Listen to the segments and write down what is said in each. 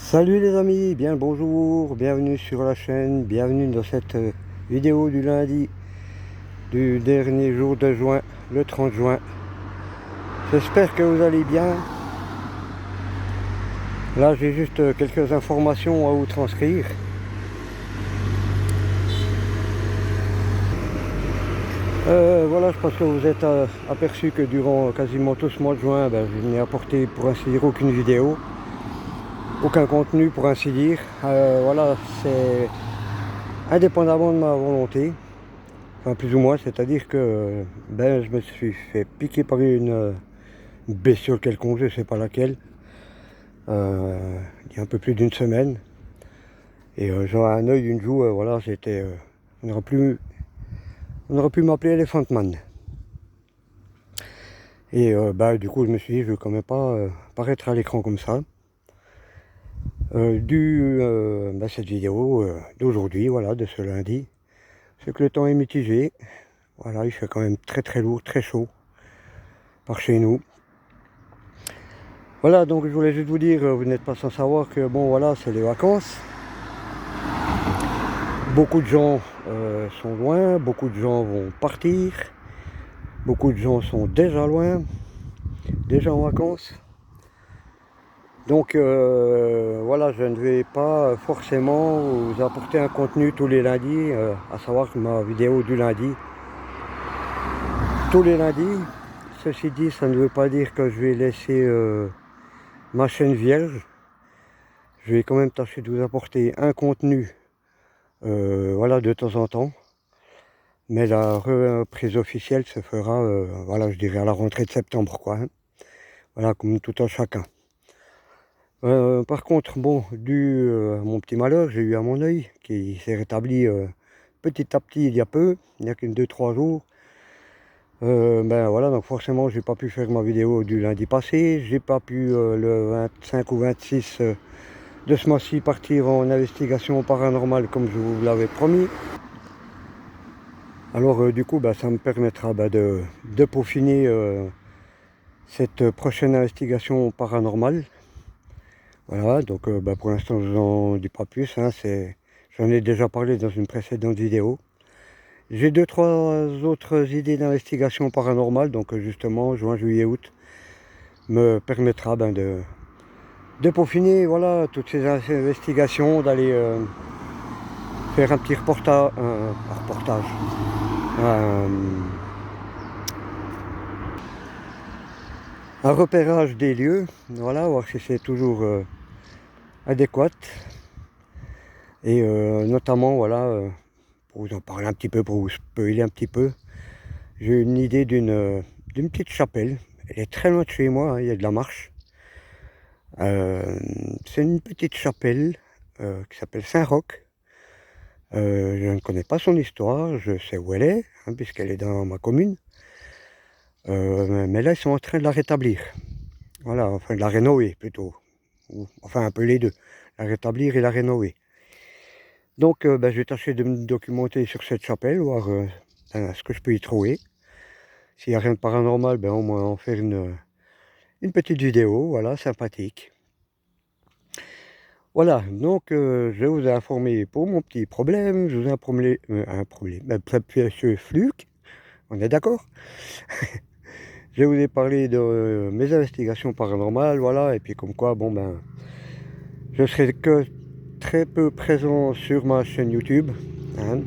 Salut les amis, bien le bonjour, bienvenue sur la chaîne, bienvenue dans cette vidéo du lundi du dernier jour de juin, le 30 juin. J'espère que vous allez bien. Là j'ai juste quelques informations à vous transcrire. Voilà, je pense que vous êtes aperçu que durant quasiment tout ce mois de juin, je n'ai apporté pour ainsi dire aucune vidéo, aucun contenu pour ainsi dire. Voilà, c'est indépendamment de ma volonté. Enfin, plus ou moins, c'est-à-dire que je me suis fait piquer par une bestiole quelconque, je ne sais pas laquelle, il y a un peu plus d'une semaine. Et j'avais un œil, une joue, voilà, c'était. On aurait pu m'appeler Elephant Man. Et du coup, je me suis dit, je ne veux quand même pas paraître à l'écran comme ça. Cette vidéo d'aujourd'hui, voilà, de ce lundi, c'est que le temps est mitigé. Voilà, il fait quand même très très lourd, très chaud par chez nous. Voilà, donc je voulais juste vous dire, vous n'êtes pas sans savoir que bon voilà, c'est les vacances. Beaucoup de gens sont loin, beaucoup de gens vont partir, beaucoup de gens sont déjà loin, déjà en vacances. Donc voilà, je ne vais pas forcément vous apporter un contenu tous les lundis, à savoir ma vidéo du lundi. Tous les lundis, ceci dit, ça ne veut pas dire que je vais laisser ma chaîne vierge. Je vais quand même tâcher de vous apporter un contenu, voilà, de temps en temps. Mais la reprise officielle se fera, voilà, je dirais à la rentrée de septembre, quoi. Hein. Voilà, comme tout un chacun. Par contre, bon, dû à mon petit malheur, j'ai eu à mon œil, qui s'est rétabli petit à petit il y a peu, il n'y a que 2-3 jours. Voilà, donc forcément, j'ai pas pu faire ma vidéo du lundi passé. J'ai pas pu le 25 ou 26 de ce mois-ci partir en investigation paranormale comme je vous l'avais promis. Alors du coup, ça me permettra de peaufiner cette prochaine investigation paranormale. Voilà, donc pour l'instant je n'en dis pas plus, hein, j'en ai déjà parlé dans une précédente vidéo. J'ai 2-3 autres idées d'investigation paranormale, donc justement juin, juillet, août me permettra de peaufiner voilà, toutes ces investigations, d'aller faire un petit reportage, un repérage des lieux, voilà, voir si c'est toujours adéquat. Et notamment, voilà, pour vous en parler un petit peu, pour vous spoiler un petit peu, j'ai une idée d'une petite chapelle. Elle est très loin de chez moi, hein, il y a de la marche. C'est une petite chapelle qui s'appelle Saint-Roch. Je ne connais pas son histoire, je sais où elle est, hein, puisqu'elle est dans ma commune. Mais là, ils sont en train de la rétablir. Voilà, enfin de la rénover plutôt. Ou, enfin un peu les deux. La rétablir et la rénover. Donc je vais tâcher de me documenter sur cette chapelle, voir ce que je peux y trouver. S'il n'y a rien de paranormal, au moins en faire une petite vidéo, voilà, sympathique. Voilà, donc je vous ai informé pour mon petit problème, je vous ai informé un problème, ce fluke, on est d'accord. Je vous ai parlé de mes investigations paranormales, voilà, et puis comme quoi, je serai que très peu présent sur ma chaîne YouTube, hein.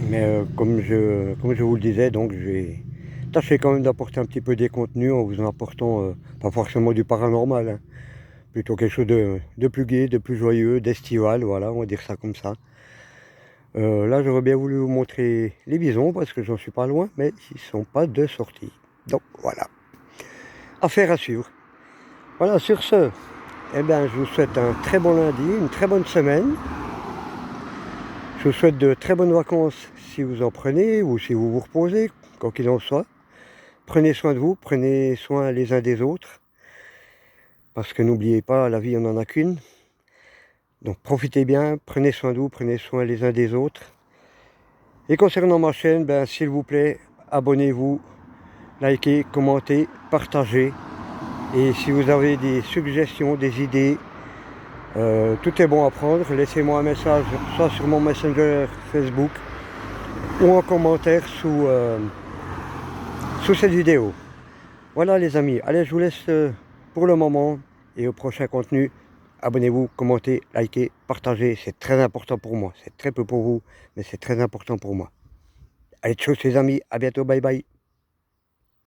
Mais comme je vous le disais, donc je vais tâcher quand même d'apporter un petit peu des contenus en vous en apportant, pas forcément du paranormal, hein, plutôt quelque chose de plus gai, de plus joyeux, d'estival, voilà, on va dire ça comme ça. Là, j'aurais bien voulu vous montrer les bisons parce que j'en suis pas loin, mais ils ne sont pas de sortie. Donc voilà, affaire à suivre. Voilà, sur ce, je vous souhaite un très bon lundi, une très bonne semaine. Je vous souhaite de très bonnes vacances si vous en prenez ou si vous vous reposez, quoi qu'il en soit. Prenez soin de vous, prenez soin les uns des autres. Parce que n'oubliez pas, la vie on n'en a qu'une. Donc profitez bien, prenez soin de vous, prenez soin les uns des autres. Et concernant ma chaîne, s'il vous plaît, abonnez-vous, likez, commentez, partagez. Et si vous avez des suggestions, des idées, Tout est bon à prendre. Laissez-moi un message, soit sur mon Messenger Facebook ou en commentaire sous cette vidéo. Voilà les amis, allez je vous laisse pour le moment et au prochain contenu. Abonnez-vous, commentez, likez, partagez, c'est très important pour moi. C'est très peu pour vous, mais c'est très important pour moi. Allez, tchuss les amis, à bientôt, bye bye.